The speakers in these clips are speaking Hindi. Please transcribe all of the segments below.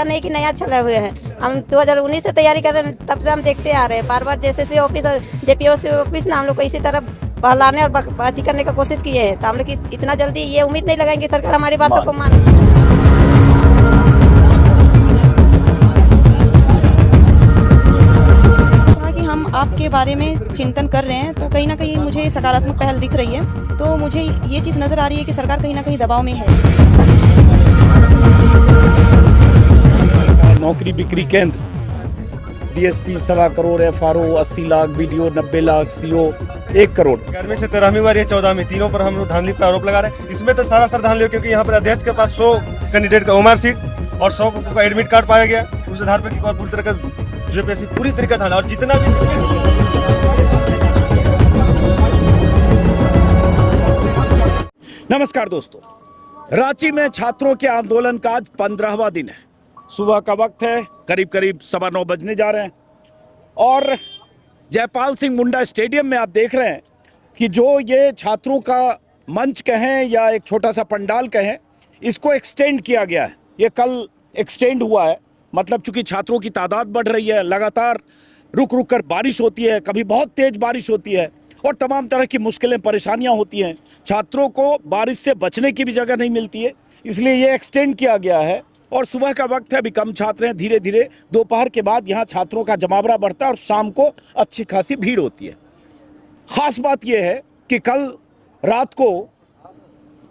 ऐसा नहीं कि नया चले हुए हैं। हम 2019 से तैयारी कर रहे हैं, तब से हम देखते आ रहे हैं। बार बार जेएसएससी ऑफिस और जेपीओसी ऑफिस ना हम लोग को इसी तरह बहलाने और बाती करने का कोशिश किए हैं। तो हम लोग इतना जल्दी ये उम्मीद नहीं लगाएंगे सरकार हमारी बातों को मान। हम आपके बारे में चिंतन कर रहे हैं तो कहीं ना कहीं मुझे सकारात्मक पहल दिख रही है। तो मुझे ये चीज़ नज़र आ रही है कि सरकार कहीं ना कहीं दबाव में है। नौकरी बिक्री केंद्र, DSP 1.25 crore, FRO 80 lakh, BDO 90 lakh, CO 1 crore. 11वीं से 13वीं बार, ये 14वीं, तीनों पर हम लोग धांधली का आरोप लगा रहे हैं। इसमें तो सरासर धांधली, क्योंकि यहाँ पर अध्यक्ष के पास 100 कैंडिडेट का ओमआर सीट और 100 का एडमिट कार्ड पाया गया। उस आधार पर पूरी तरह का जेपीएससी पूरी तरीका था और जितना भी नमस्कार दोस्तों, रांची में छात्रों के आंदोलन का आज 15वां दिन है। सुबह का वक्त है, करीब करीब 9:15 बजने जा रहे हैं और जयपाल सिंह मुंडा स्टेडियम में आप देख रहे हैं कि जो ये छात्रों का मंच कहें या एक छोटा सा पंडाल कहें, इसको एक्सटेंड किया गया है। ये कल एक्सटेंड हुआ है, मतलब चूंकि छात्रों की तादाद बढ़ रही है, लगातार रुक रुक कर बारिश होती है, कभी बहुत तेज बारिश होती है और तमाम तरह की मुश्किलें परेशानियां होती हैं। छात्रों को बारिश से बचने की भी जगह नहीं मिलती है, इसलिए ये एक्सटेंड किया गया है। और सुबह का वक्त है, अभी कम छात्र हैं, धीरे धीरे दोपहर के बाद यहाँ छात्रों का जमावड़ा बढ़ता है और शाम को अच्छी खासी भीड़ होती है। खास बात यह है कि कल रात को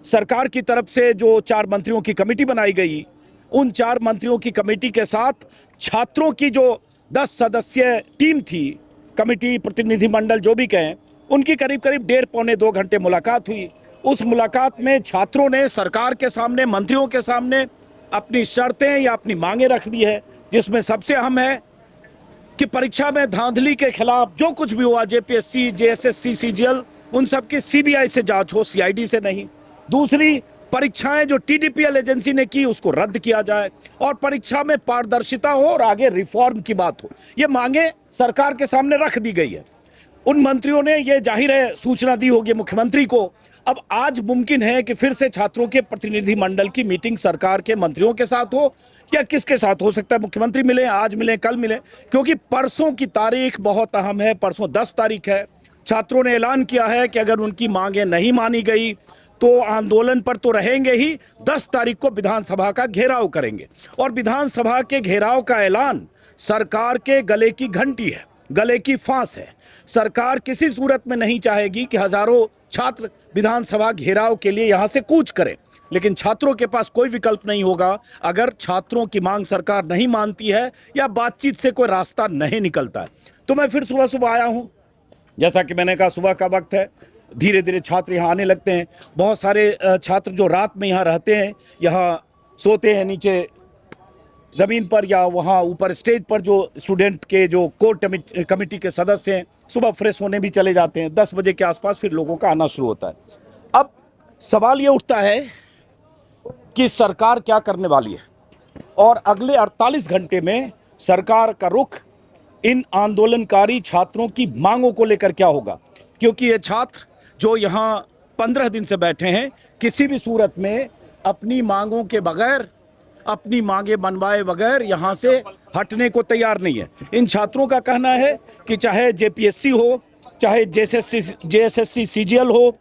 सरकार की तरफ से जो 4 मंत्रियों की कमेटी बनाई गई, उन 4 मंत्रियों की कमेटी के साथ छात्रों की जो 10 सदस्यीय टीम थी, कमेटी प्रतिनिधिमंडल जो भी कहें, उनकी करीब करीब 1.5 पौने 2 घंटे मुलाकात हुई। उस मुलाकात में छात्रों ने सरकार के सामने, मंत्रियों के सामने अपनी शर्तें या अपनी मांगें रख दी है, जिसमें सबसे अहम है कि परीक्षा में धांधली के खिलाफ जो कुछ भी हुआ, जेपीएससी, जेएसएससी, सीजीएल, उन सब की सीबीआई से जांच हो, सीआईडी से नहीं। दूसरी, परीक्षाएं जो टीडीपीएल एजेंसी ने की उसको रद्द किया जाए और परीक्षा में पारदर्शिता हो और आगे रिफॉर्म की बात हो। ये मांगे सरकार के सामने रख दी गई है। उन मंत्रियों ने ये जाहिर है सूचना दी होगी मुख्यमंत्री को। अब आज मुमकिन है कि फिर से छात्रों के प्रतिनिधिमंडल की मीटिंग सरकार के मंत्रियों के साथ हो या किसके साथ हो सकता है, मुख्यमंत्री मिले, आज मिले, कल मिले, क्योंकि परसों की तारीख बहुत अहम है। परसों 10 तारीख है। छात्रों ने ऐलान किया है कि अगर उनकी मांगे नहीं मानी गई तो आंदोलन पर तो रहेंगे ही, 10 तारीख को विधानसभा का घेराव करेंगे। और विधानसभा के घेराव का ऐलान सरकार के गले की घंटी है, गले की फांस है। सरकार किसी सूरत में नहीं चाहेगी कि हजारों छात्र विधानसभा घेराव के लिए यहां से कूच करें, लेकिन छात्रों के पास कोई विकल्प नहीं होगा अगर छात्रों की मांग सरकार नहीं मानती है या बातचीत से कोई रास्ता नहीं निकलता है। तो मैं फिर सुबह सुबह आया हूं, जैसा कि मैंने कहा सुबह का वक्त है, धीरे धीरे छात्र यहाँ आने लगते हैं। बहुत सारे छात्र जो रात में यहाँ रहते हैं, यहाँ सोते हैं नीचे ज़मीन पर या वहाँ ऊपर स्टेज पर। जो स्टूडेंट के जो कोर कमेटी के सदस्य हैं, सुबह फ्रेश होने भी चले जाते हैं। 10 बजे के आसपास फिर लोगों का आना शुरू होता है। अब सवाल ये उठता है कि सरकार क्या करने वाली है और अगले 48 घंटे में सरकार का रुख इन आंदोलनकारी छात्रों की मांगों को लेकर क्या होगा, क्योंकि ये छात्र जो यहाँ 15 दिन से बैठे हैं, किसी भी सूरत में अपनी मांगों के बगैर, अपनी मांगे मनवाए बगैर यहाँ से हटने को तैयार नहीं है। इन छात्रों का कहना है कि चाहे जेपीएससी हो, चाहे जेएसएससी, सीजीएल हो,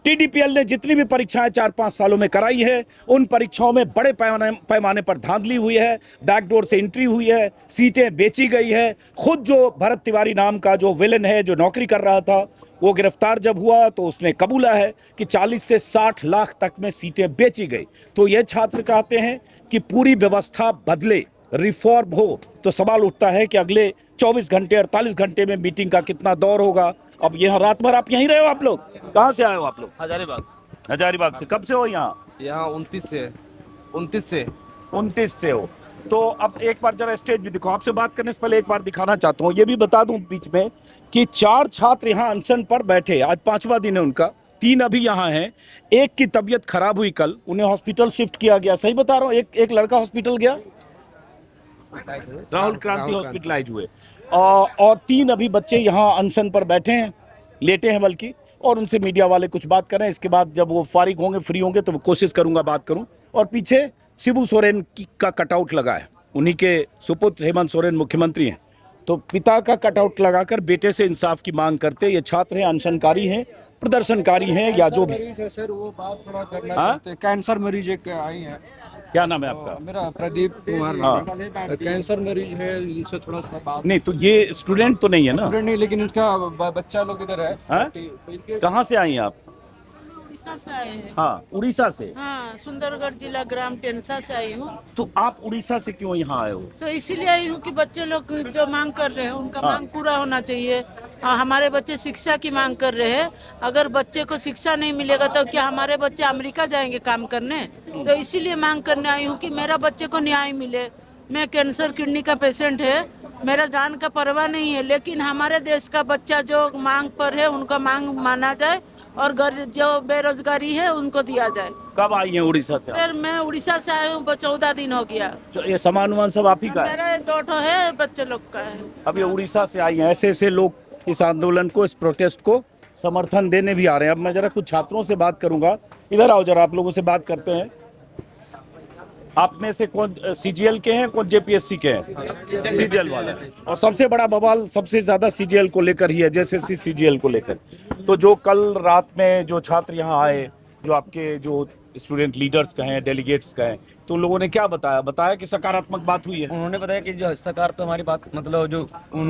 टीडीपीएल ने जितनी भी परीक्षाएं 4-5 सालों में कराई है, उन परीक्षाओं में बड़े पैमाने पर धांधली हुई है, बैकडोर से एंट्री हुई है, सीटें बेची गई है। खुद जो भरत तिवारी नाम का जो विलेन है, जो नौकरी कर रहा था, वो गिरफ्तार जब हुआ तो उसने कबूला है कि 40 से 60 लाख तक में सीटें बेची गई। तो ये छात्र चाहते हैं कि पूरी व्यवस्था बदले, रिफॉर्म हो। तो सवाल उठता है कि अगले 24 घंटे 48 घंटे में मीटिंग का कितना दौर होगा। अब यहाँ रात भर आप यहीं रहे हो? आप लोग कहाँ से आए हो? आप लोग हजारीबाग से। कब से हो यहाँ? 29 से 29 से हो। तो अब एक बार जरा स्टेज भी दिखाओ। आपसे बात करने से पहले एक बार दिखाना चाहता हूँ, ये भी बता दूं बीच में कि 4 छात्र यहाँ अनशन पर बैठे, आज 5वां दिन है उनका। 3 अभी यहाँ हैं। एक की तबीयत खराब हुई कल, उन्हें हॉस्पिटल शिफ्ट किया गया। सही बता रहा हूँ? एक लड़का हॉस्पिटल गया, राहुल क्रांति हॉस्पिटलाइज हुए। और 3 अभी बच्चे यहाँ अनशन पर बैठे हैं, लेटे हैं बल्कि, और उनसे मीडिया वाले कुछ बात कर रहे हैं। इसके बाद जब वो फारिग होंगे, फ्री होंगे, तो मैं कोशिश करूंगा बात करूं। और पीछे शिबू सोरेन का कटआउट लगा है। उन्हीं के सुपुत्र हेमंत सोरेन मुख्यमंत्री हैं, तो पिता का कटआउट लगाकर बेटे से इंसाफ की मांग करते ये छात्र हैं, अनशनकारी हैं, प्रदर्शनकारी हैं या जो भी। मरीज है सर, वो बात थोड़ा करना हाँ? चाहते हैं। कैंसर मरीज एक आई है। क्या नाम है आपका? मेरा प्रदीप कुमार नाम है। कैंसर मरीज है, इनसे थोड़ा सा बात नहीं तो ये स्टूडेंट तो नहीं है ना? नहीं, लेकिन इनका बच्चा लोग इधर है। हाँ? इनके कहाँ से आई हैं आप? उड़ीसा से आए हैं। हाँ, उड़ीसा से। हाँ, सुंदरगढ़ जिला ग्राम टेंसा से आई हूँ। तो आप उड़ीसा से क्यों यहाँ आए हो? तो इसीलिए आई हूँ कि बच्चे लोग जो मांग कर रहे हैं उनका हाँ। मांग पूरा होना चाहिए। हमारे बच्चे शिक्षा की मांग कर रहे हैं। अगर बच्चे को शिक्षा नहीं मिलेगा तो क्या हमारे बच्चे अमेरिका जाएंगे काम करने? तो इसीलिए मांग करने आई हूँ कि मेरा बच्चे को न्याय मिले। मैं कैंसर किडनी का पेशेंट है, मेरा जान का परवाह नहीं है, लेकिन हमारे देश का बच्चा जो मांग पर है उनका मांग माना जाए और जो बेरोजगारी है उनको दिया जाए। कब आई हैं उड़ीसा से? सर मैं उड़ीसा से आया हूँ, 14 दिन हो गया। ये सामान वामान सब आप ही का है? मेरा 2 है, बच्चे लोग का है। अब ये उड़ीसा से आई हैं, ऐसे ऐसे लोग इस आंदोलन को, इस प्रोटेस्ट को समर्थन देने भी आ रहे हैं। अब मैं जरा कुछ छात्रों से बात करूंगा। इधर आओ जरा, आप लोगों से बात करते हैं। आप में से कौन सीजीएल के हैं, कौन जेपीएससी के हैं? सीजीएल वाला। और सबसे बड़ा बवाल सबसे ज्यादा सीजीएल को लेकर ही है, जैसे सीजीएल को लेकर। तो जो कल रात में जो छात्र यहाँ आए, जो आपके जो स्टूडेंट लीडर्स कहें, डेलीगेट्स कहें, तो उन लोगों ने क्या बताया कि सकारात्मक बात हुई है? उन्होंने बताया कि जो सरकार तो हमारी बात, मतलब जो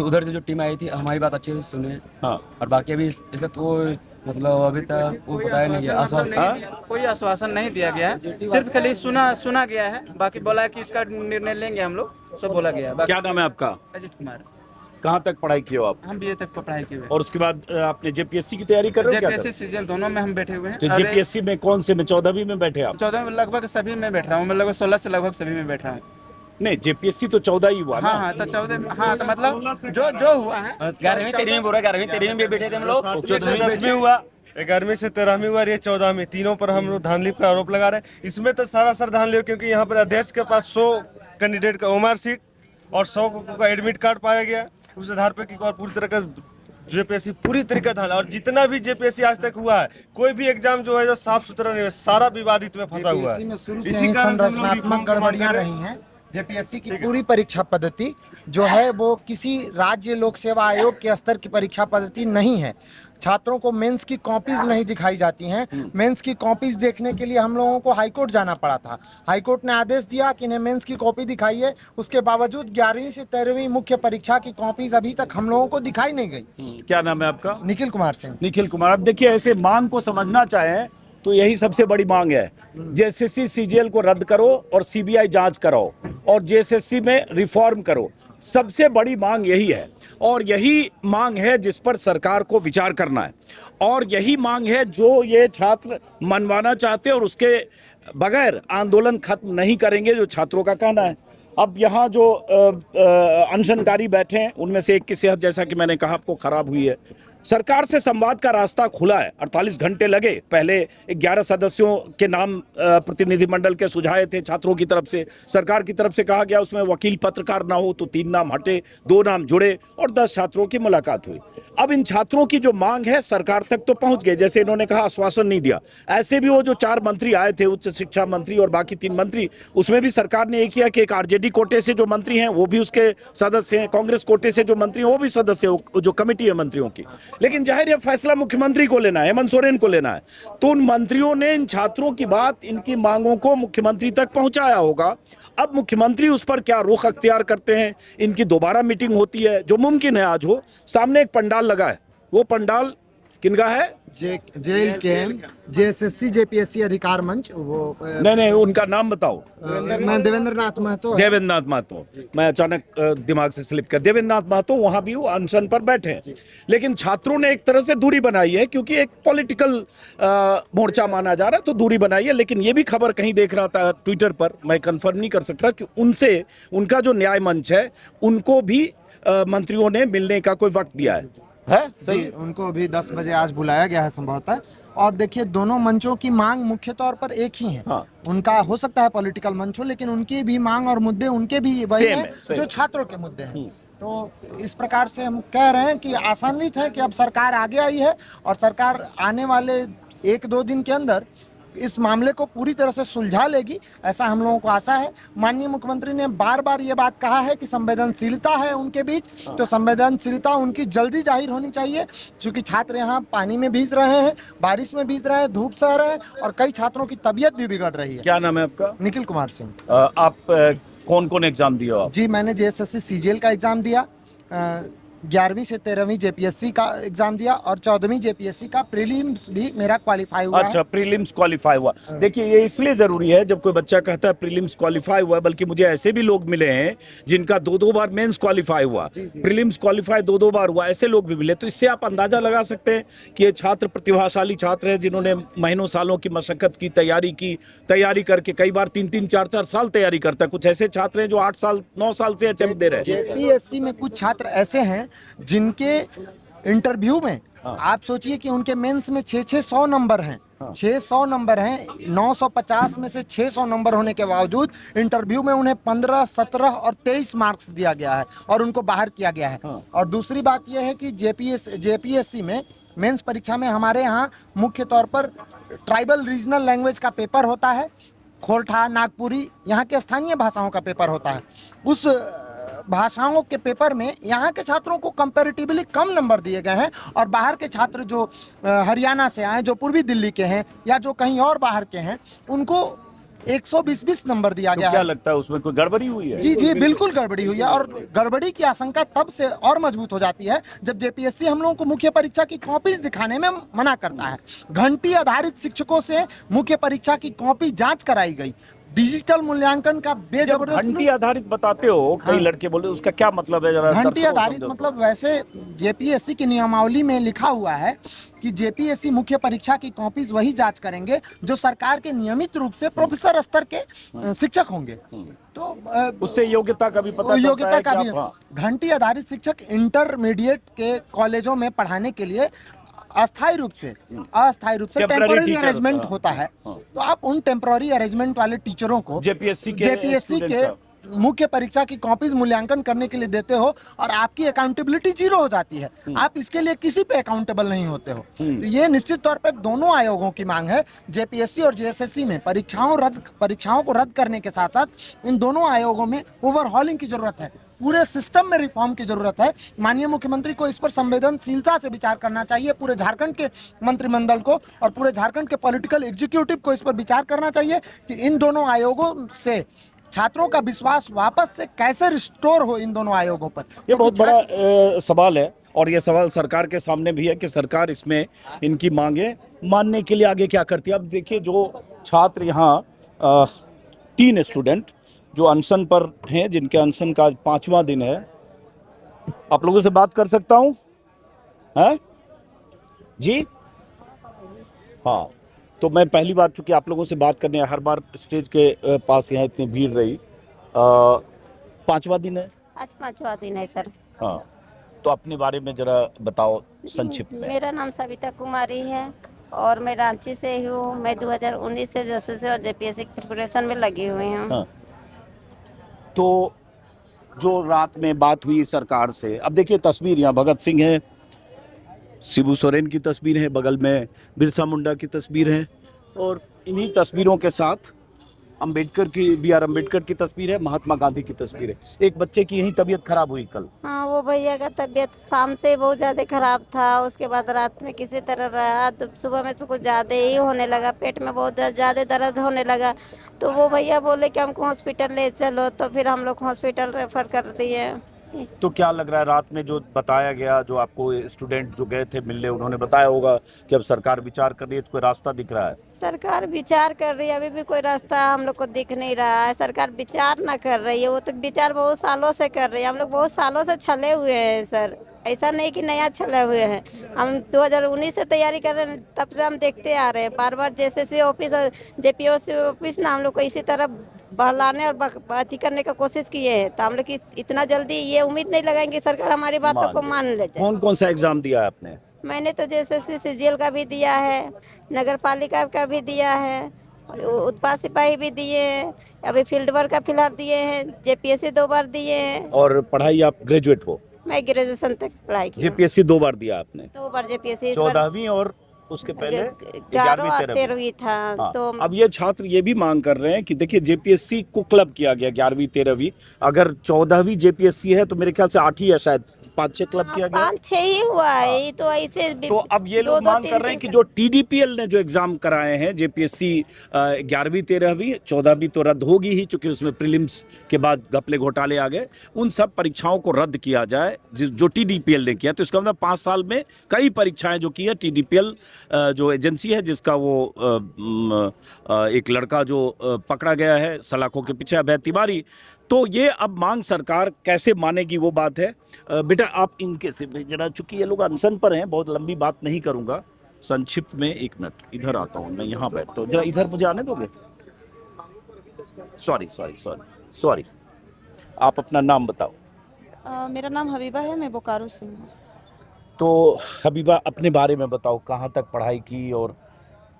उधर से जो टीम आई थी हमारी बात अच्छे से सुने। हाँ। और बाकी अभी इसे कोई मतलब अभी तक वो बताया नहीं है, आश्वासन कोई आश्वासन नहीं दिया गया है, सिर्फ खाली सुना गया है। बाकी बोला है कि इसका निर्णय लेंगे हम लोग, सब बोला गया है। क्या नाम है आपका? अजित कुमार। कहाँ तक पढ़ाई की हो आप? हम बीए तक पढ़ाई किए हुए हैं। और उसके बाद आपने जेपीएससी की तैयारी कर रहे हो? क्या कर रहे जेपीएससी सीजन दोनों में हम बैठे हुए हैं। हो? तो जेपीएससी में कौन से में? 14वीं में बैठे आप? 14 में लगभग सभी में बैठ रहा हूँ मैं, लगभग 16 से लगभग सभी में बैठ रहा हूँ। नहीं, जेपीएससी तो 14 ही हुआ ना? हाँ, तो 14। हाँ, तो मतलब जो हुआ है 11वीं 13वीं बोल रहा है, 11वीं 13वीं में बैठे थे हम लोग। 14वीं 10वीं हुआ, 11वीं से 13वीं हुआ, ये 14वीं, तीनों पर हम लोग धांधली का आरोप लगा रहे हैं। इसमें तो सरासर धांधली, क्योंकि यहाँ पर अध्यक्ष के पास 100 कैंडिडेट का ओमार सीट और 100 का एडमिट कार्ड पाया गया। उस आधार पर और पूरी तरह का जेपीएससी पूरी तरीके से, और जितना भी जेपीएससी आज तक हुआ है, कोई भी एग्जाम जो है जो साफ सुथरा नहीं है, सारा विवादित में फंसा हुआ है। में शुरू से ही संरचनात्मक गड़बड़ियां रही हैं। जेपीएससी की पूरी परीक्षा पद्धति जो है वो किसी राज्य लोक सेवा आयोग के स्तर की परीक्षा पद्धति नहीं है। छात्रों को मेंस की कॉपीज नहीं दिखाई जाती हैं। मेंस की कॉपीज देखने के लिए हम लोगों को हाईकोर्ट जाना पड़ा था। हाईकोर्ट ने आदेश दिया कि इन्हें मेंस की कॉपी दिखाइए, उसके बावजूद 11वीं से 13वीं मुख्य परीक्षा की कॉपीज अभी तक हम लोगों को दिखाई नहीं गई। क्या नाम है आपका? निखिल कुमार सिंह। निखिल कुमार। अब देखिए, ऐसे मांग को समझना चाहें तो यही सबसे बड़ी मांग है। जेएसएससी सीजीएल को रद्द करो और सीबीआई जांच कराओ और जेएसएससी में रिफॉर्म करो। सबसे बड़ी मांग यही है और यही मांग है जिस पर सरकार को विचार करना है और यही मांग है जो ये छात्र मनवाना चाहते हैं और उसके बगैर आंदोलन खत्म नहीं करेंगे, जो छात्रों का कहना है। अब यहाँ जो अनशनकारी बैठे हैं उनमें से एक की सेहत, जैसा कि मैंने कहा, आपको खराब हुई है। सरकार से संवाद का रास्ता खुला है। 48 घंटे लगे। पहले 11 सदस्यों के नाम प्रतिनिधिमंडल के सुझाए थे छात्रों की तरफ से। सरकार की तरफ से कहा गया उसमें वकील पत्रकार ना हो, तो 3 नाम हटे, 2 नाम जुड़े और 10 छात्रों की मुलाकात हुई। अब इन छात्रों की जो मांग है सरकार तक तो पहुंच गए, जैसे इन्होंने कहा आश्वासन नहीं दिया। ऐसे भी वो जो 4 मंत्री आए थे, उच्च शिक्षा मंत्री और बाकी 3 मंत्री, उसमें भी सरकार ने ये किया कि एक आरजेडी कोटे से जो मंत्री हैं वो भी उसके सदस्य हैं, कांग्रेस कोटे से जो मंत्री हैं वो भी सदस्य हैं, जो कमेटी है मंत्रियों की। लेकिन जाहिर है फैसला मुख्यमंत्री को लेना है, हेमंत सोरेन को लेना है। तो उन मंत्रियों ने इन छात्रों की बात, इनकी मांगों को मुख्यमंत्री तक पहुंचाया होगा। अब मुख्यमंत्री उस पर क्या रुख अख्तियार करते हैं, इनकी दोबारा मीटिंग होती है, जो मुमकिन है आज हो। सामने एक पंडाल लगा है, वो पंडाल किनका है? जेल कैंप जेएसएससी जेपीएससी अधिकार मंच। वो नहीं, उनका नाम बताओ। मैं देवेंद्र नाथ महतो। देवेंद्र नाथ महतो। मैं अचानक दिमाग से स्लिप कर, देवेंद्र नाथ महतो वहां भी वो अनशन पर बैठे हैं। लेकिन छात्रों ने एक तरह से दूरी बनाई है, क्योंकि एक पॉलिटिकल मोर्चा माना जा रहा है, तो दूरी बनाई है। लेकिन ये भी खबर कहीं देख रहा था ट्विटर पर, मैं कंफर्म नहीं कर सकता कि उनसे, उनका जो न्याय मंच है, उनको भी मंत्रियों ने मिलने का कोई वक्त दिया है सही। उनको भी 10 बजे आज बुलाया गया है संभवतः। और देखिए, दोनों मंचों की मांग मुख्य तौर पर एक ही है। हाँ। उनका हो सकता है पॉलिटिकल मंच हो, लेकिन उनकी भी मांग और मुद्दे उनके भी वही हैं जो छात्रों के मुद्दे हैं। तो इस प्रकार से हम कह रहे हैं कि आशान्वित है कि अब सरकार आगे आई है और सरकार आने वाले 1-2 दिन के अंदर इस मामले को पूरी तरह से सुलझा लेगी, ऐसा हम लोगों को आशा है। माननीय मुख्यमंत्री ने बार बार ये बात कहा है कि संवेदनशीलता है उनके बीच, तो संवेदनशीलता उनकी जल्दी जाहिर होनी चाहिए, क्योंकि छात्र यहाँ पानी में भीग रहे हैं, बारिश में भीग रहे हैं, धूप सह रहे हैं और कई छात्रों की तबीयत भी बिगड़ रही है। क्या नाम है आपका? निखिल कुमार सिंह। आप कौन कौन एग्जाम दिए हो आप? जी, मैंने JSSC CGL का एग्ज़ाम दिया, 11वीं से 13वीं JPSC का एग्जाम दिया और 14वीं JPSC का प्रीलिम्स भी मेरा क्वालिफाई हुआ अच्छा, प्रीलिम्स क्वालिफाई हुआ। देखिए, ये इसलिए जरूरी है जब कोई बच्चा कहता है प्रीलिम्स क्वालिफाई हुआ, बल्कि मुझे ऐसे भी लोग मिले हैं जिनका 2-2 बार मेंस क्वालिफाई हुआ, प्रीलिम्स क्वालिफाई 2-2 बार हुआ, ऐसे लोग भी मिले। तो इससे आप अंदाजा लगा सकते हैं कि ये छात्र प्रतिभाशाली छात्र हैं, जिन्होंने महीनों सालों की मशक्कत की, तैयारी करके कई बार 3-3, 4-4 साल तैयारी करता है। कुछ ऐसे छात्र हैं जो 8 साल 9 साल से अटेम्प्ट दे रहे हैं। JPSC में कुछ छात्र ऐसे हैं जिनके इंटरव्यू में आप सोचिए कि उनके मेंस में 600 नंबर हैं, 600 नंबर हैं, 950 में से 600 नंबर होने के बावजूद इंटरव्यू में उन्हें 15, 17 और 23 मार्क्स दिया गया है और उनको बाहर किया गया है। और दूसरी बात यह है कि JPSC में मेंस परीक्षा में हमारे यहाँ मुख्य तौर पर ट्राइबल रीजनल लैंग्वेज का पेपर होता है, खोरठा, नागपुरी, यहाँ के स्थानीय भाषाओं का पेपर होता है। उस भाषाओं के पेपर में यहाँ के छात्रों को कंपैरेटिवली कम नंबर दिए गए हैं और बाहर के छात्र जो हरियाणा से आए, जो पूर्वी दिल्ली के हैं या जो कहीं और बाहर के हैं, उनको 120 नंबर दिया गया है। क्या लगता है उसमें कोई गड़बड़ी हुई है? जी, बिल्कुल गड़बड़ी हुई है और गड़बड़ी की आशंका तब से और मजबूत हो जाती है जब JPSC हम लोगों को मुख्य परीक्षा की कॉपीज दिखाने में मना करता है। घंटी आधारित शिक्षकों से मुख्य परीक्षा की कॉपी जांच कराई गई, डिजिटल मूल्यांकन का बेजबरदस्त। घंटी आधारित बताते हो, कई लड़के बोले, उसका क्या मतलब है? जरा घंटी आधारित मतलब वैसे JPSC की नियमावली में लिखा हुआ है कि JPSC मुख्य परीक्षा की कॉपीज वही जांच करेंगे जो सरकार के नियमित रूप से प्रोफेसर स्तर के शिक्षक होंगे। तो उससे योग्यता का भी पता योग्यता का भी। हाँ। घंटी आधारित शिक्षक इंटरमीडिएट के कॉलेजों में पढ़ाने के लिए अस्थायी रूप से टेम्पररी अरेंजमेंट होता है। तो आप उन टेम्पररी अरेंजमेंट वाले टीचरों को JPSC के मुख्य परीक्षा की कॉपीज मूल्यांकन करने के लिए देते हो और आपकी अकाउंटेबिलिटी 0 हो जाती है। आप इसके लिए किसी पे अकाउंटेबल नहीं होते हो। तो ये निश्चित तौर पर दोनों आयोगों की मांग है। JPSC और JSSC में परीक्षाओं को रद्द करने के साथ साथ इन दोनों आयोगों में ओवरहॉलिंग की जरूरत है, पूरे सिस्टम में रिफॉर्म की जरूरत है। माननीय मुख्यमंत्री को इस पर संवेदनशीलता से विचार करना चाहिए, पूरे झारखंड के मंत्रिमंडल को और पूरे झारखंड के पॉलिटिकल एग्जीक्यूटिव को इस पर विचार करना चाहिए कि इन दोनों आयोगों से छात्रों का विश्वास वापस से कैसे रिस्टोर हो इन दोनों आयोगों पर। ये बहुत बड़ा सवाल है और ये सवाल सरकार के सामने भी है कि सरकार इसमें इनकी मांगे मानने के लिए आगे क्या करती है। अब देखिए, जो छात्र यहाँ 3 स्टूडेंट जो अनशन पर हैं, जिनके अनशन का 5वां दिन है, आप लोगों से बात कर सकता हूँ? हैं जी? हाँ, तो मैं पहली बार चूंकि आप लोगों से बात करने, हर बार स्टेज के पास यहाँ इतनी भीड़ रही, 5वां दिन है आज, 5वां दिन है सर। हाँ, तो अपने बारे में जरा बताओ संक्षिप्त में। मेरा नाम सविता कुमारी है और मैं रांची से हूँ। मैं 2019 से JSSC और JPSC प्रिपरेशन में लगी हुई हूँ। हाँ। तो जो रात में बात हुई सरकार से, अब देखिए तस्वीर यहाँ भगत सिंह है, शिबू सोरेन की तस्वीर है, बगल में बिरसा मुंडा की तस्वीर है और इन्हीं तस्वीरों के साथ BR अम्बेडकर की तस्वीर है, महात्मा गांधी की तस्वीर है। एक बच्चे की यही तबीयत खराब हुई कल। हाँ, वो भैया का तबीयत शाम से बहुत ज़्यादा खराब था, उसके बाद रात में किसी तरह रहा, तो सुबह में तो कुछ ज़्यादा ही होने लगा, पेट में बहुत ज़्यादा दर्द होने लगा। तो वो भैया बोले कि हमको हॉस्पिटल ले चलो, तो फिर हम लोग हॉस्पिटल रेफर कर दिए। तो क्या लग रहा है रात में जो बताया गया, जो आपको स्टूडेंट जो गए थे मिलने, उन्होंने बताया होगा कि अब सरकार विचार कर रही है, तो कोई रास्ता दिख रहा है? सरकार विचार कर रही है, अभी भी कोई रास्ता हम लोग को दिख नहीं रहा है। सरकार विचार ना कर रही है, वो तो विचार बहुत सालों से कर रही है। हम लोग बहुत सालों से छले हुए हैं सर, ऐसा नहीं कि नया छले हुए हैं। हम 2019 से तैयारी कर रहे हैं, तब से हम देखते आ रहे हैं। बार JSSC ऑफिस और JPSC ऑफिस ना हम लोग को इसी तरह बहलाने और बाती करने का कोशिश किए हैं। तो हम लोग इतना जल्दी ये उम्मीद नहीं लगाएंगे सरकार हमारी बातों को मान ले जाए। कौन कौन सा एग्जाम दिया है आपने? मैंने तो JSSC CGL का भी दिया है, नगर पालिका का भी दिया है, उत्पाद सिपाही भी दिए हैं, अभी फील्ड वर्क का फिलहाल दिए हैं, JPSC 2 बार दिए हैं। और पढ़ाई आप ग्रेजुएट हो? मैं ग्रेजुएशन तक पढ़ाई की। JPSC 2 बार दिया आपने? 2 बार JPSC। 14वीं और उसके पहले 11 और 13वीं 13वीं था। हाँ, तो अब ये छात्र ये भी मांग कर रहे हैं कि देखिए जेपीएससी को क्लब किया गया 11वीं 13वीं, अगर 14वीं जेपीएससी है तो मेरे ख्याल से 8 ही है शायद, 5-6 क्लब किया गया। 5-6 ही हुआ है, तो ऐसे तो अब ये लोग मांग कर रहे हैं कि जो टीडीपीएल ने जो एग्जाम कराए हैं जेपीएससी 11वीं 13वीं 14वीं तो रद्द होगी ही, चूंकि उसमें प्रीलिम्स के बाद घपले घोटाले आ गए, उन सब परीक्षाओं को रद्द किया जाए जो टीडीपीएल ने किया। तो इसका मतलब 5 साल में कई परीक्षाएं जो की है टीडीपीएल जो एजेंसी है, जिसका वो एक लड़का जो पकड़ा गया है सलाखों के पीछे, अभय तिवारी, तो ये अब मांग सरकार कैसे मानेगी वो बात है। बेटा आप इनके से जरा, चूंकि ये लोग अनशन पर हैं, बहुत लंबी बात नहीं करूंगा, संक्षिप्त में 1 मिनट इधर आता हूँ, मैं यहाँ बैठता हूँ, जरा इधर मुझे आने दोगे? सॉरी, आप अपना नाम बताओ। मेरा नाम हबीबा है, मैं बोकारो से हूँ। तो हबीबा अपने बारे में बताओ, कहाँ तक पढ़ाई की? और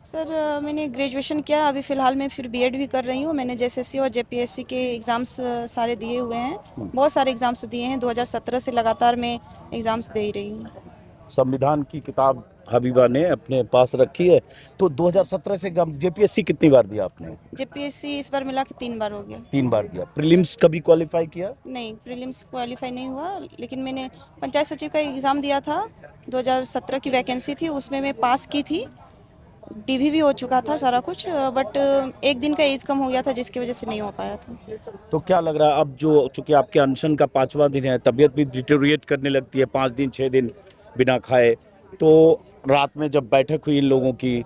सर मैंने ग्रेजुएशन किया, अभी फ़िलहाल मैं फिर बीएड भी कर रही हूँ। मैंने जेएसएससी और जेपीएससी के एग्ज़ाम्स सारे दिए हुए हैं, बहुत सारे एग्ज़ाम्स दिए हैं। 2017 से लगातार मैं एग्ज़ाम्स दे ही रही हूँ। संविधान की किताब हबीबा ने अपने पास रखी है। तो 2017 से एग्जाम जेपीएससी कितनी बार दिया आपने? जेपीएससी इस बार मिला के 3 बार हो गया। 3 बार दिया। प्रीलिम्स कभी क्वालिफाई किया? नहीं, प्रीलिम्स क्वालिफाई नहीं हुआ, लेकिन मैंने पंचायत सचिव का एग्ज़ाम दिया था, 2017 की वैकेंसी थी, उसमें मैं पास की थी। डीवी भी हो चुका था सारा कुछ, बट 1 दिन का एज कम हो गया था, जिसकी वजह से नहीं हो पाया था। तो क्या लग रहा है अब जो, चूंकि आपके अनशन का 5वां दिन है, तबीयत भी डिटेरिएट करने लगती है 5 दिन 6 दिन बिना खाए, तो रात में जब बैठक हुई इन लोगों की,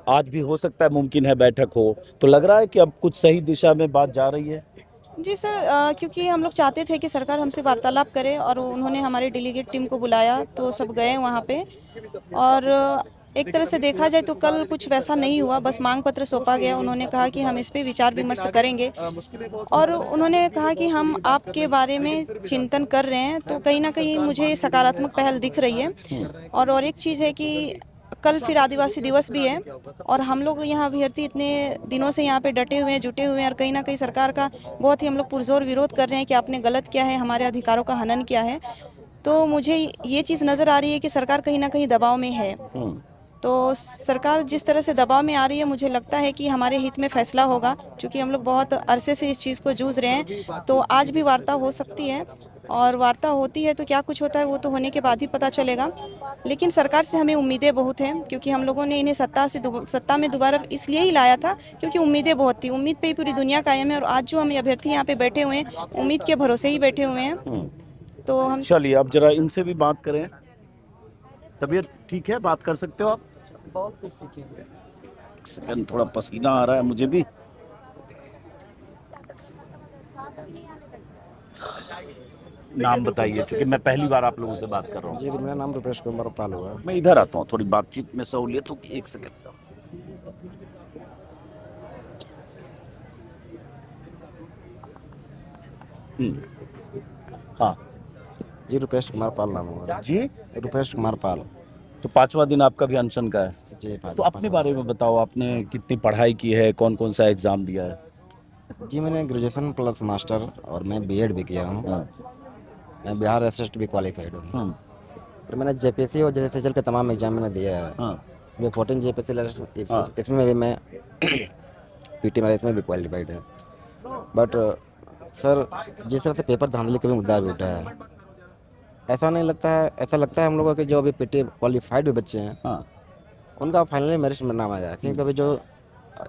आज भी हो सकता है मुमकिन है बैठक हो, तो लग रहा है कि अब कुछ सही दिशा में बात जा रही है? जी सर, क्योंकि हम लोग चाहते थे कि सरकार हमसे वार्तालाप करे, और उन्होंने हमारे डेलीगेट टीम को बुलाया, तो सब गए वहाँ पे। और एक तरह से देखा जाए तो कल कुछ वैसा नहीं हुआ, बस मांग पत्र सौंपा गया। उन्होंने कहा कि हम इस पे विचार विमर्श करेंगे, और उन्होंने कहा कि हम आपके बारे में चिंतन कर रहे हैं, तो कहीं ना कहीं मुझे सकारात्मक पहल दिख रही है। और एक चीज़ है कि कल फिर आदिवासी दिवस भी है, और हम लोग यहाँ अभ्यर्थी इतने दिनों से यहाँ पे डटे हुए हैं, जुटे हुए हैं, और कहीं ना कहीं सरकार का बहुत ही हम लोग पुरजोर विरोध कर रहे हैं कि आपने गलत किया है, हमारे अधिकारों का हनन किया है। तो मुझे ये चीज़ नज़र आ रही है कि सरकार कहीं ना कहीं दबाव में है। तो सरकार जिस तरह से दबाव में आ रही है, मुझे लगता है कि हमारे हित में फैसला होगा, क्योंकि हम लोग बहुत अरसे से इस चीज़ को जूझ रहे हैं। तो आज भी वार्ता हो सकती है, और वार्ता होती है तो क्या कुछ होता है वो तो होने के बाद ही पता चलेगा। लेकिन सरकार से हमें उम्मीदें बहुत हैं, क्योंकि हम लोगों ने इन्हें सत्ता में दोबारा इसलिए ही लाया था क्योंकि उम्मीदें बहुत थी। उम्मीद पे ही पूरी दुनिया कायम है, और आज जो हम अभ्यर्थी यहाँ पे बैठे हुए हैं, उम्मीद के भरोसे ही बैठे हुए हैं। तो हम चलिए अब जरा इनसे भी बात करें। तबीयत ठीक है, बात कर सकते हो आप? बहुत कुछ सीखेंगे। सेकंड, थोड़ा पसीना आ रहा है मुझे भी। नाम बताइए, क्योंकि मैं पहली बार आप लोगों से बात कर रहा हूँ। जी, मेरा नाम रुपेश कुमार पाल हुआ। मैं इधर आता हूँ, थोड़ी बातचीत में सहूलियत होगी। 1 सेकंड। हाँ जी, रुपेश कुमार पाल नाम हुआ जी, रुपेश कुमार पाल। तो 5वां दिन आपका भी अनशन का है जी। तो अपने बारे में बताओ, आपने कितनी पढ़ाई की है, कौन कौन सा एग्जाम दिया है? जी, मैंने ग्रेजुएशन प्लस मास्टर, और मैं बीएड भी किया हूँ। मैं बिहार एसएसटी भी क्वालिफाइड हूँ। और मैंने जेपीएससी और जेएसएससी के तमाम एग्जाम मैंने दिया है। मैं 14 जेपीएससी, इसमें भी मैं पीटी मेरा इसमें भी क्वालिफाइड है। बट सर, जिस तरह से पेपर धांधली का भी मुद्दा भी उठा है, ऐसा नहीं लगता है, ऐसा लगता है हम लोगों के जो अभी पीटी क्वालिफाइड भी बच्चे हैं, उनका फाइनली मेरिट में नाम आया। क्योंकि अभी जो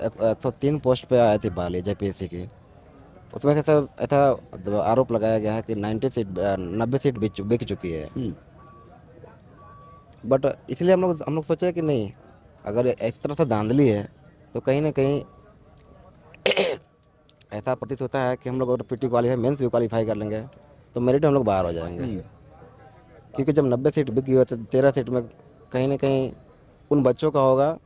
103 पोस्ट पे आए थे बहाली जेपीएससी की, उसमें से सब ऐसा आरोप लगाया गया है कि 90 सीट बिक चुकी है। बट इसलिए हम लोग सोचे कि नहीं, अगर इस तरह से धांधली है तो कहीं ना कहीं ऐसा प्रतीत होता है कि हम लोग अगर पीटी क्वालिफाई, मेंस भी क्वालिफाई कर लेंगे तो मेरिट हम लोग बाहर हो जाएंगे। क्योंकि जब 90 सीट बिक गई हो तो 13 सीट में कहीं ना कहीं उन बच्चों का होगा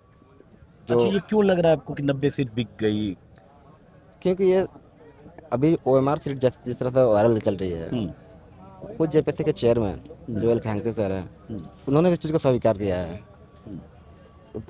जो। अच्छा, ये क्यों लग रहा है आपको कि 90 सीट बिक गई? क्योंकि ये अभी ओएमआर सीट जिस तरह से वायरल चल रही है, कुछ जेपीएससी के चेयरमैन जोएल खैंगते सर हैं, उन्होंने इस चीज़ को स्वीकार किया है।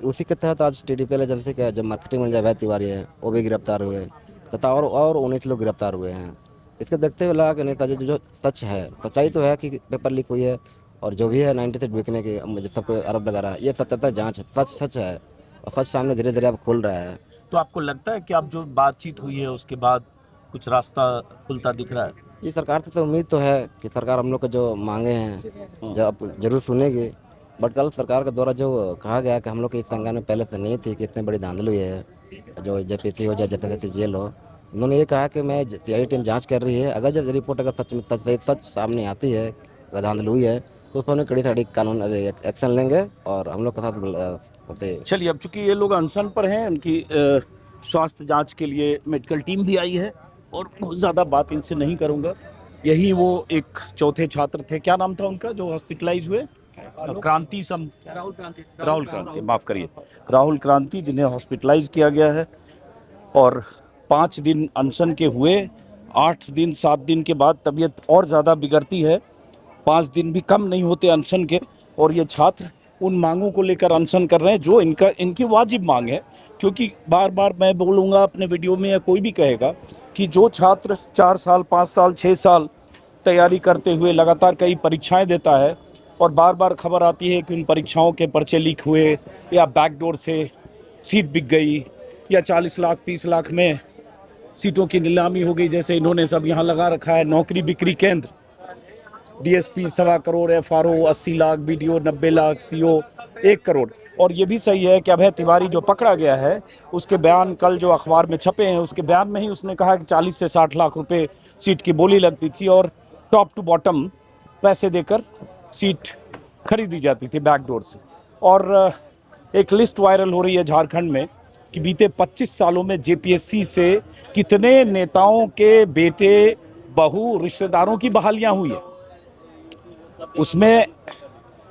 उसी के तहत आज टीडीपीएल एजेंसी का जो मार्केटिंग मैनेजर अभय तिवारी है, वो भी गिरफ्तार हुए, तथा और 19 लोग गिरफ्तार हुए हैं। इसको देखते हुए लगा कि नेताजी जो सच है, सच्चाई तो है कि पेपर लीक हुई है, और जो भी है 90 सीट बिकने की मुझे सबको आरोप लगा रहा है, ये सत्यता जांच सच है और सच सामने धीरे धीरे अब खुल रहा है। तो आपको लगता है कि अब जो बातचीत हुई है उसके बाद कुछ रास्ता खुलता दिख रहा है? ये सरकार से तो उम्मीद तो है कि सरकार हम लोग को जो मांगे हैं जो अब जरूर सुनेगी, बट कल सरकार के द्वारा जो कहा गया कि हम लोग की इस संज्ञान में पहले से नहीं थी कि इतनी बड़ी धांधली है, जो जेपीसी हो या जैसे जेल हो, उन्होंने ये कहा कि मैं सीआईडी टीम जांच कर रही है, अगर जब रिपोर्ट अगर सच में सच सामने आती है धांधली हुई है तो उस पर हम कड़ी से कड़ी कानून एक्शन लेंगे और हम लोग के साथ। चलिए, अब चूंकि ये लोग अनशन पर हैं, उनकी स्वास्थ्य जांच के लिए मेडिकल टीम भी आई है और बहुत ज़्यादा बात इनसे नहीं करूँगा। यही वो एक चौथे छात्र थे, क्या नाम था उनका, जो हॉस्पिटलाइज हुए? राहुल क्रांति, माफ़ करिए, राहुल क्रांति, जिन्हें हॉस्पिटलाइज किया गया है और 5 दिन अनशन के हुए। 8 दिन 7 दिन के बाद तबीयत और ज़्यादा बिगड़ती है, 5 दिन भी कम नहीं होते अनशन के, और ये छात्र उन मांगों को लेकर अनशन कर रहे हैं जो इनकी वाजिब मांग है। क्योंकि बार बार मैं बोलूँगा अपने वीडियो में या कोई भी कहेगा कि जो छात्र 4 साल 5 साल 6 साल तैयारी करते हुए लगातार कई परीक्षाएं देता है और बार बार खबर आती है कि उन परीक्षाओं के पर्चे लीक हुए या बैकडोर से सीट बिक गई या 40 लाख 30 लाख में सीटों की नीलामी हो गई, जैसे इन्होंने सब यहाँ लगा रखा है नौकरी बिक्री केंद्र, DSP 1.25 crore, FRO 80 lakh, BDO 90 lakh, CO 1 crore. और ये भी सही है कि अभय तिवारी जो पकड़ा गया है उसके बयान कल जो अखबार में छपे हैं, उसके बयान में ही उसने कहा कि 40 से 60 लाख रुपए सीट की बोली लगती थी और टॉप टू बॉटम पैसे देकर सीट खरीदी जाती थी बैकडोर से। और एक लिस्ट वायरल हो रही है झारखंड में कि बीते 25 सालों में जेपीएससी से कितने नेताओं के बेटे बहू रिश्तेदारों की बहालियां हुई है। उसमें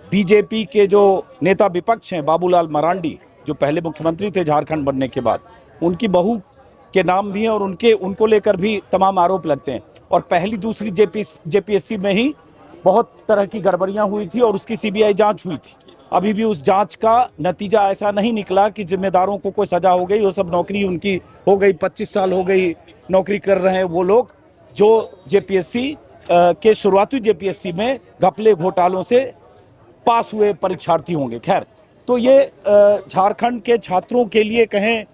बीजेपी के जो नेता विपक्ष हैं, बाबूलाल मरांडी, जो पहले मुख्यमंत्री थे झारखंड बनने के बाद, उनकी बहू के नाम भी हैं और उनको लेकर भी तमाम आरोप लगते हैं। और पहली दूसरी जेपीएससी में ही बहुत तरह की गड़बड़ियां हुई थी और उसकी सीबीआई जांच हुई थी। अभी भी उस जांच का नतीजा ऐसा नहीं निकला कि जिम्मेदारों को कोई सजा हो गई, वो सब नौकरी उनकी हो गई, 25 साल हो गई नौकरी कर रहे हैं वो लोग जो जेपीएससी के शुरुआती जेपीएससी में घपले घोटालों से पास हुए परीक्षार्थी होंगे। खैर, तो ये झारखंड के छात्रों के लिए कहें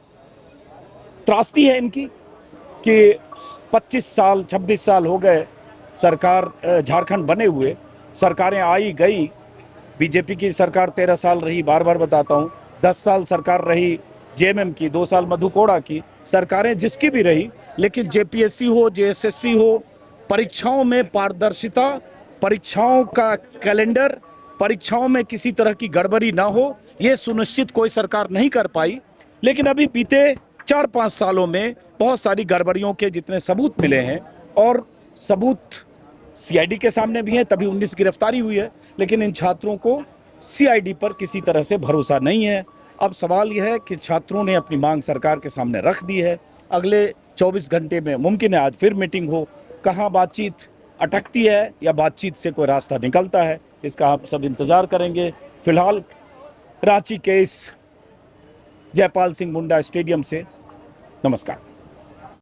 त्रासदी है इनकी कि 25 साल 26 साल हो गए सरकार झारखंड बने हुए, सरकारें आई गई, बीजेपी की सरकार 13 साल रही, बार बार बताता हूँ, 10 साल सरकार रही जेएमएम की, 2 साल मधु कोड़ा की, सरकारें जिसकी भी रही, लेकिन जेपीएससी हो जेएसएससी हो, परीक्षाओं में पारदर्शिता, परीक्षाओं का कैलेंडर, परीक्षाओं में किसी तरह की गड़बड़ी ना हो, ये सुनिश्चित कोई सरकार नहीं कर पाई। लेकिन अभी बीते 4-5 सालों में बहुत सारी गड़बड़ियों के जितने सबूत मिले हैं, और सबूत सीआईडी के सामने भी हैं, तभी 19 गिरफ्तारी हुई है, लेकिन इन छात्रों को सीआईडी पर किसी तरह से भरोसा नहीं है। अब सवाल यह है कि छात्रों ने अपनी मांग सरकार के सामने रख दी है, अगले 24 घंटे में मुमकिन है आज फिर मीटिंग हो, कहाँ बातचीत अटकती है या बातचीत से कोई रास्ता निकलता है, इसका आप सब इंतजार करेंगे। फिलहाल रांची के इस जयपाल सिंह मुंडा स्टेडियम से नमस्कार।